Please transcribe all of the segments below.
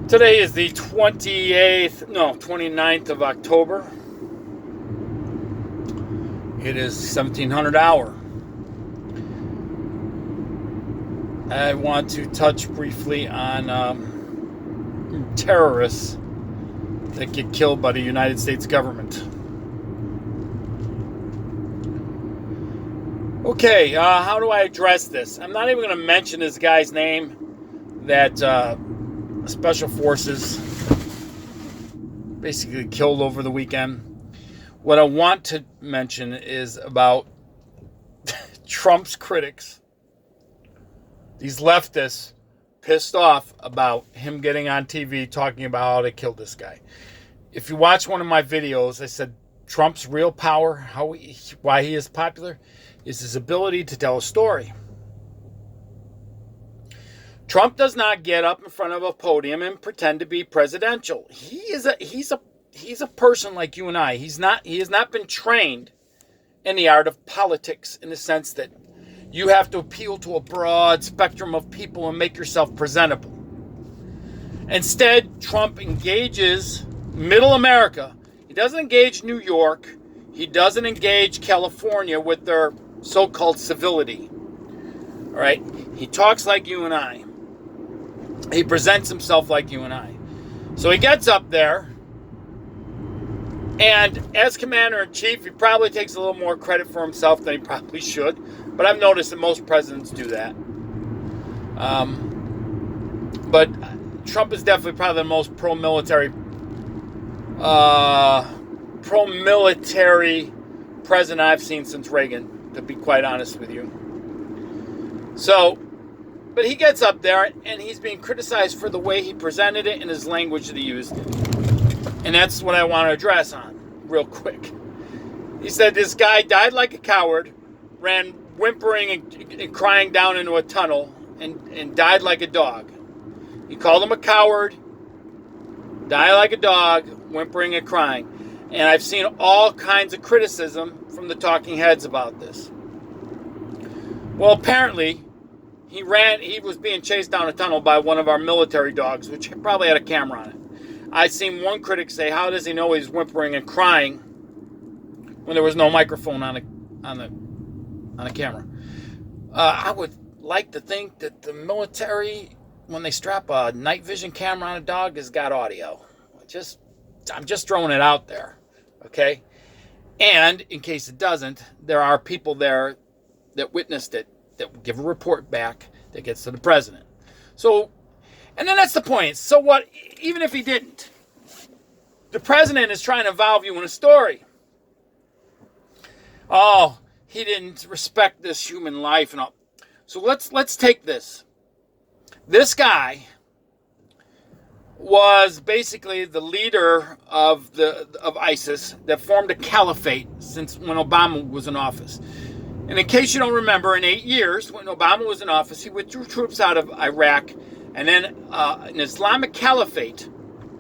Today is the 29th of October. It is 1700 hour. I want to touch briefly on terrorists that get killed by the United States government. Okay, how do I address this? I'm not even going to mention this guy's name that Special Forces basically killed over the weekend. What I want to mention is about Trump's critics. These leftists pissed off about him getting on TV talking about how they killed this guy. If you watch one of my videos, I said Trump's real power, why he is popular, is his ability to tell a story. Trump does not get up in front of a podium and pretend to be presidential. He's a person like you and I. He has not been trained in the art of politics in the sense that you have to appeal to a broad spectrum of people and make yourself presentable. Instead, Trump engages middle America. He doesn't engage New York. He doesn't engage California with their so-called civility. All right? He talks like you and I. He presents himself like you and I. So he gets up there, and as commander-in-chief, he probably takes a little more credit for himself than he probably should. But I've noticed that most presidents do that. But Trump is definitely probably the most pro-military president I've seen since Reagan, to be quite honest with you. So, but he gets up there and he's being criticized for the way he presented it and his language that he used. And that's what I want to address on real quick. He said this guy died like a coward, ran whimpering and crying down into a tunnel, and died like a dog. He called him a coward, died like a dog, whimpering and crying. And I've seen all kinds of criticism from the talking heads about this. Well, apparently, he was being chased down a tunnel by one of our military dogs, which probably had a camera on it. I've seen one critic say, how does he know he's whimpering and crying when there was no microphone on a camera? I would like to think that the military, when they strap a night vision camera on a dog, has got audio. I'm just throwing it out there, okay? And in case it doesn't, there are people there that witnessed it that will give a report back that gets to the president. So, and then that's the point. So what, even if he didn't, the president is trying to involve you in a story. Oh, he didn't respect this human life and all. So let's take this. This guy was basically the leader of ISIS that formed a caliphate since when Obama was in office. And in case you don't remember, in 8 years, when Obama was in office, he withdrew troops out of Iraq, and then an Islamic caliphate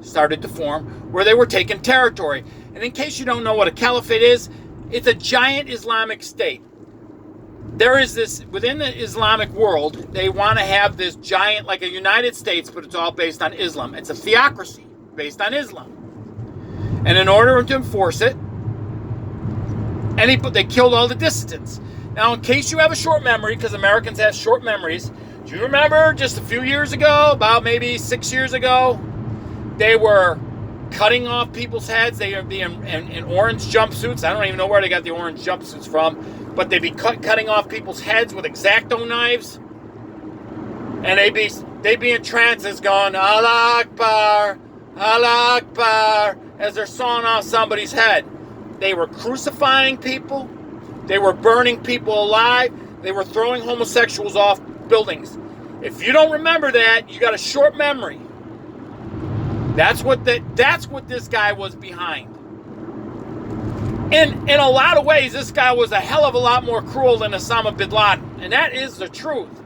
started to form where they were taking territory. And in case you don't know what a caliphate is, it's a giant Islamic state. There is this, within the Islamic world, they want to have this giant, like a United States, but it's all based on Islam. It's a theocracy based on Islam. And in order to enforce it, they killed all the dissidents. Now, in case you have a short memory, because Americans have short memories, do you remember just a few years ago, about maybe 6 years ago, they were cutting off people's heads. They would be in orange jumpsuits. I don't even know where they got the orange jumpsuits from, but they'd be cutting off people's heads with X-Acto knives, and they'd be in trances going, Allah Akbar, Allah Akbar, as they're sawing off somebody's head. They were crucifying people. They were burning people alive. They were throwing homosexuals off buildings. If you don't remember that, you got a short memory. That's what this guy was behind. In a lot of ways, this guy was a hell of a lot more cruel than Osama bin Laden. And that is the truth.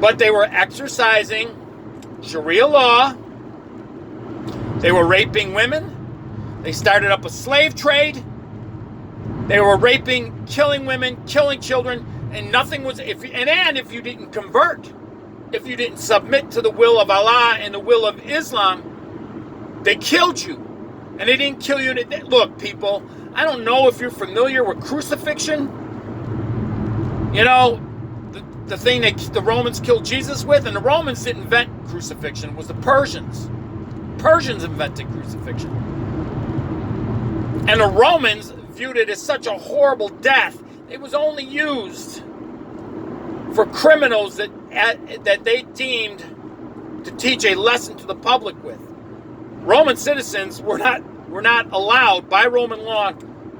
But they were exercising Sharia law. They were raping women. They started up a slave trade. They were raping, killing women, killing children, and nothing was. If you didn't convert, if you didn't submit to the will of Allah and the will of Islam, they killed you. And they didn't kill you. Look, people, I don't know if you're familiar with crucifixion. You know, the thing that the Romans killed Jesus with, and the Romans didn't invent crucifixion, it was the Persians. Persians invented crucifixion. And the Romans viewed it as such a horrible death. It was only used for criminals that they deemed to teach a lesson to the public with. Roman citizens were not allowed by Roman law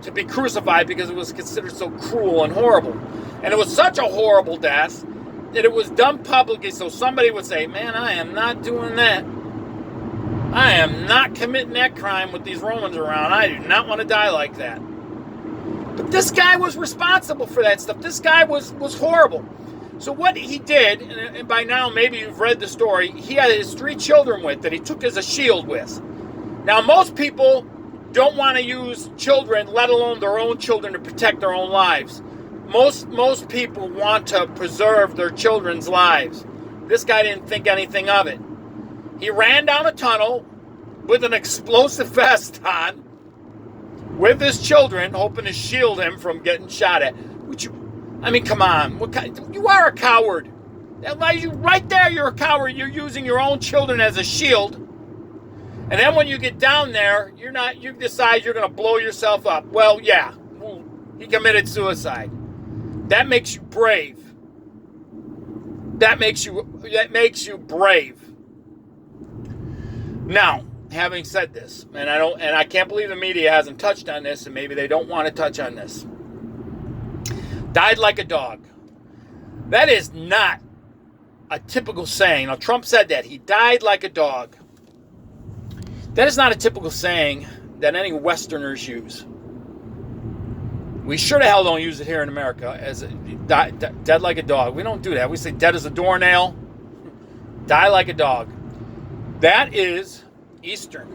to be crucified because it was considered so cruel and horrible. And it was such a horrible death that it was done publicly so somebody would say, man, I am not doing that. I am not committing that crime with these Romans around. I do not want to die like that. But this guy was responsible for that stuff. This guy was horrible. So what he did, and by now maybe you've read the story, he had his 3 children with that he took as a shield with. Now most people don't want to use children, let alone their own children, to protect their own lives. Most people want to preserve their children's lives. This guy didn't think anything of it. He ran down a tunnel with an explosive vest on with his children, hoping to shield him from getting shot at. Come on. You are a coward. That lies you right there. You're a coward. You're using your own children as a shield. And then when you get down there, you decide you're going to blow yourself up. Well, yeah. He committed suicide. That makes you brave. That makes you brave. Now, having said this, and I can't believe the media hasn't touched on this, and maybe they don't want to touch on this. Died like a dog. That is not a typical saying. Now, Trump said that. He died like a dog. That is not a typical saying that any Westerners use. We sure the hell don't use it here in America as dead like a dog. We don't do that. We say dead as a doornail, die like a dog. That is Eastern.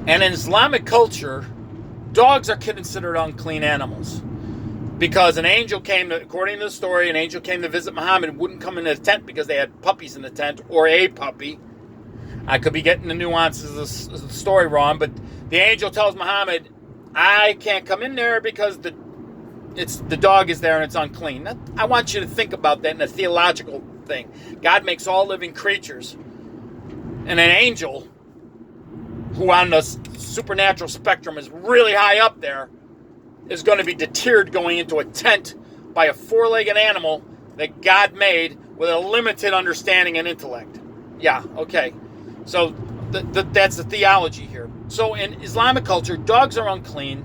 And in Islamic culture, dogs are considered unclean animals. Because according to the story, an angel came to visit Muhammad, wouldn't come into the tent because they had puppies in the tent, or a puppy. I could be getting the nuances of the story wrong, but the angel tells Muhammad, I can't come in there because the dog is there and it's unclean. I want you to think about that in a theological thing. God makes all living creatures. And an angel, who on the supernatural spectrum is really high up there, is going to be deterred going into a tent by a 4-legged animal that God made with a limited understanding and intellect. Yeah, okay. So that's the theology here. So in Islamic culture, dogs are unclean.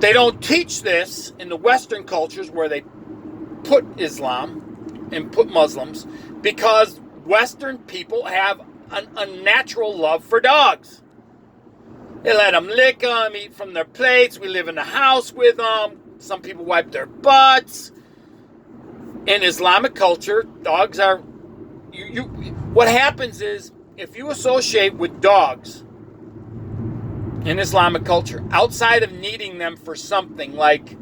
They don't teach this in the Western cultures where they put Islam and put Muslims, because Western people have an unnatural love for dogs. They let them lick them, eat from their plates. We live in the house with them. Some people wipe their butts. In Islamic culture, dogs are... What happens is, if you associate with dogs in Islamic culture, outside of needing them for something like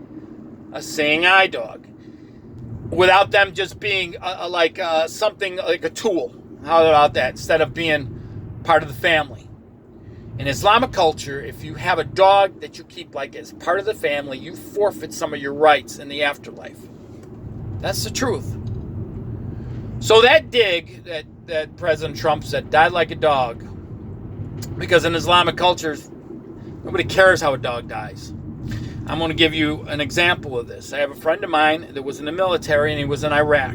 a seeing eye dog, without them just being something like a tool, how about that, instead of being part of the family. In Islamic culture, if you have a dog that you keep like as part of the family, you forfeit some of your rights in the afterlife. That's the truth. So that dig that President Trump said, died like a dog, because in Islamic cultures, nobody cares how a dog dies. I'm going to give you an example of this. I have a friend of mine that was in the military, and he was in Iraq.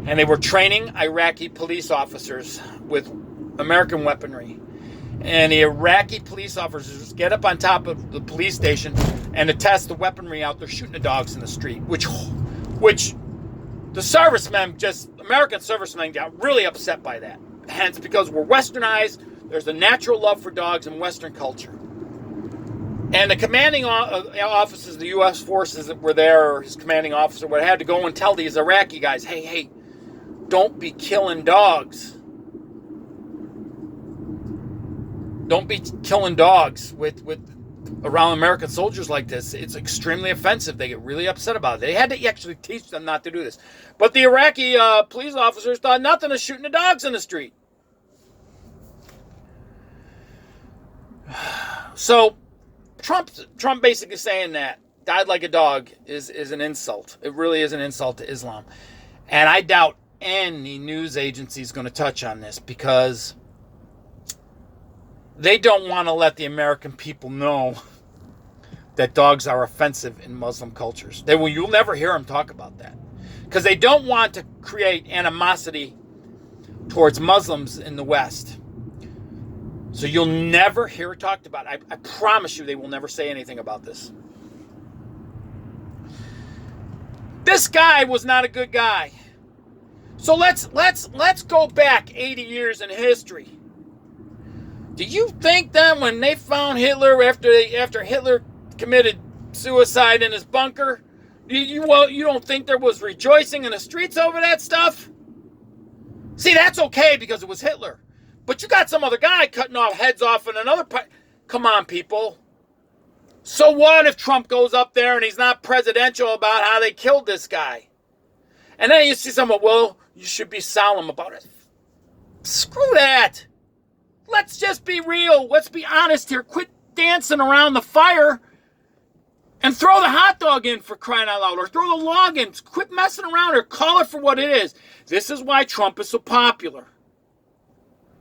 And they were training Iraqi police officers with American weaponry. And the Iraqi police officers get up on top of the police station and to test the weaponry out. They're shooting the dogs in the street, which the servicemen, American servicemen, got really upset by that. Hence, because we're westernized, there's a natural love for dogs in Western culture. And the commanding officers of the U.S. forces that were there, or his commanding officer, would have to go and tell these Iraqi guys, hey, don't be killing dogs. Don't be killing dogs with around American soldiers like this, it's extremely offensive. They get really upset about it. They had to actually teach them not to do this. But the Iraqi police officers thought nothing of shooting the dogs in the street. So Trump basically saying that died like a dog is an insult. It really is an insult to Islam. And I doubt any news agency is going to touch on this because they don't want to let the American people know that dogs are offensive in Muslim cultures. You'll never hear them talk about that because they don't want to create animosity towards Muslims in the West. So you'll never hear it talked about. I promise you they will never say anything about this. This guy was not a good guy. So let's go back 80 years in history. Do you think that when they found Hitler after Hitler committed suicide in his bunker, you don't think there was rejoicing in the streets over that stuff? See, that's okay because it was Hitler. But you got some other guy cutting off heads off in another part. Come on, people. So what if Trump goes up there and he's not presidential about how they killed this guy? And then you see someone, well, you should be solemn about it. Screw that. Let's just be real. Let's be honest here. Quit dancing around the fire and throw the hot dog in, for crying out loud, or throw the log in. Quit messing around or call it for what it is. This is why Trump is so popular.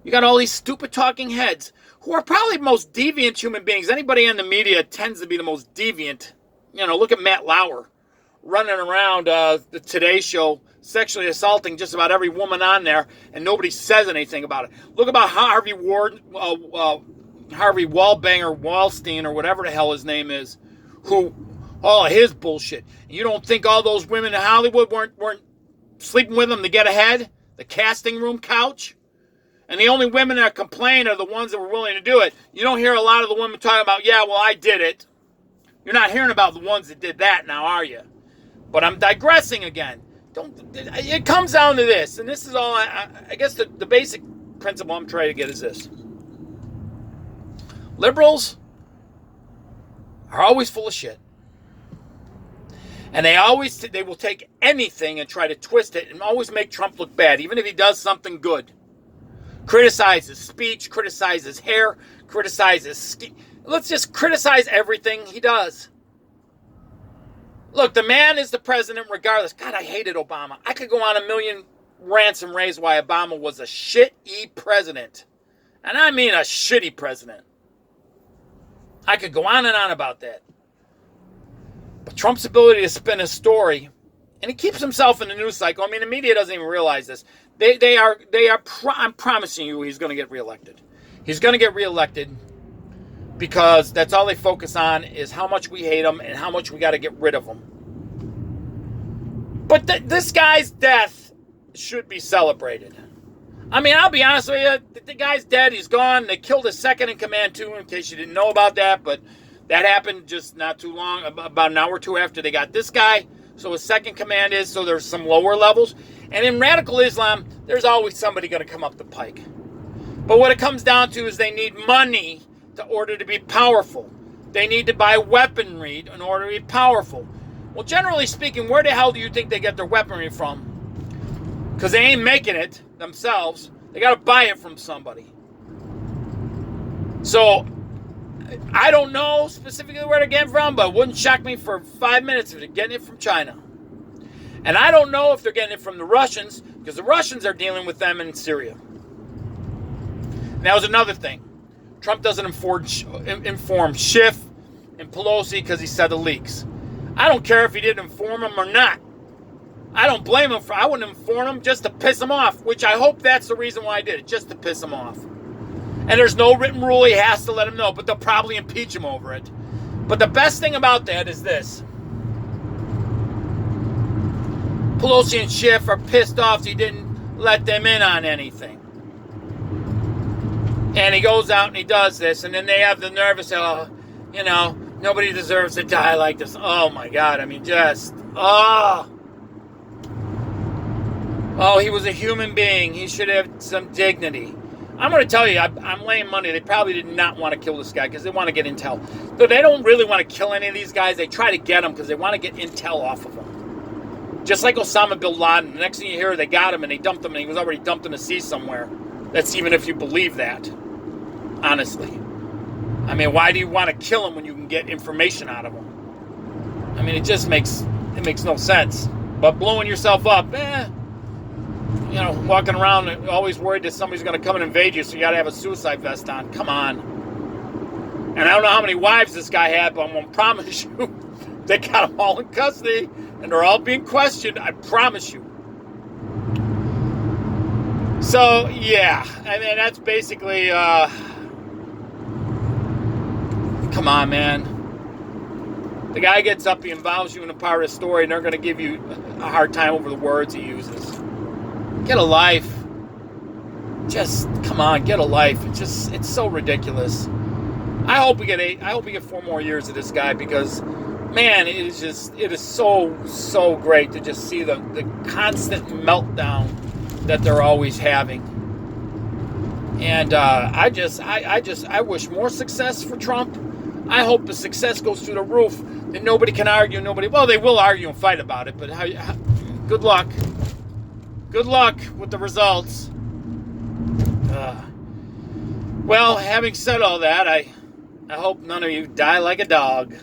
You got all these stupid talking heads who are probably the most deviant human beings. Anybody in the media tends to be the most deviant. You know, look at Matt Lauer running around the Today Show, sexually assaulting just about every woman on there, and nobody says anything about it. Look about Harvey Wallbanger Wallstein, or whatever the hell his name is, who, all his bullshit. You don't think all those women in Hollywood weren't sleeping with him to get ahead? The casting room couch? And the only women that complain are the ones that were willing to do it. You don't hear a lot of the women talking about, yeah, well, I did it. You're not hearing about the ones that did that now, are you? But I'm digressing again. It comes down to this, and this is all, I guess the basic principle I'm trying to get is this. Liberals are always full of shit. And they will take anything and try to twist it and always make Trump look bad, even if he does something good. Criticize his speech, criticize his hair, criticize his skin. Let's just criticize everything he does. Look, the man is the president regardless. God, I hated Obama. I could go on a million rants and raves why Obama was a shitty president. And I mean a shitty president. I could go on and on about that. But Trump's ability to spin a story, and he keeps himself in the news cycle. I mean, the media doesn't even realize this. I'm promising you he's going to get reelected. He's going to get reelected because that's all they focus on is how much we hate him and how much we got to get rid of him. But this guy's death should be celebrated. I mean, I'll be honest with you. The guy's dead. He's gone. They killed his second in command, too, in case you didn't know about that. But that happened just not too long, about an hour or two after they got this guy. So his second command is, so there's some lower levels. And in radical Islam, there's always somebody going to come up the pike. But what it comes down to is they need money in order to be powerful. They need to buy weaponry in order to be powerful. Well, generally speaking, where the hell do you think they get their weaponry from? Because they ain't making it themselves. They got to buy it from somebody. So, I don't know specifically where they're getting from, but it wouldn't shock me for 5 minutes if they're getting it from China. And I don't know if they're getting it from the Russians, because the Russians are dealing with them in Syria. And that was another thing. Trump doesn't inform Schiff and Pelosi because he said the leaks. I don't care if he didn't inform them or not. I don't blame him I wouldn't inform him just to piss him off, which I hope that's the reason why I did it, just to piss him off. And there's no written rule he has to let him know, but they'll probably impeach him over it. But the best thing about that is this. Pelosi and Schiff are pissed off he didn't let them in on anything. And he goes out and he does this, and then they have the nervous, nobody deserves to die like this. Oh my God, I mean, Oh, he was a human being. He should have some dignity. I'm going to tell you, I'm laying money. They probably did not want to kill this guy because they want to get intel. Though they don't really want to kill any of these guys. They try to get them because they want to get intel off of them. Just like Osama bin Laden. The next thing you hear, they got him and they dumped him and he was already dumped in the sea somewhere. That's even if you believe that. Honestly. I mean, why do you want to kill him when you can get information out of him? I mean, it makes no sense. But blowing yourself up, you know, walking around always worried that somebody's going to come and invade you, so you got to have a suicide vest on. Come on. And I don't know how many wives this guy had, but I'm going to promise you, they got them all in custody, and they're all being questioned. I promise you. So, yeah. I mean, that's basically, come on, man. The guy gets up, he involves you in a part of the story, and they're going to give you a hard time over the words he uses. Get a life. Just, come on, get a life. It's so ridiculous. I hope we get 4 more years of this guy because, man, it is so great to just see the constant meltdown that they're always having. And I wish more success for Trump. I hope the success goes through the roof. That nobody can argue. Well, they will argue and fight about it, but good luck. Good luck with the results. Well, having said all that, I hope none of you die like a dog.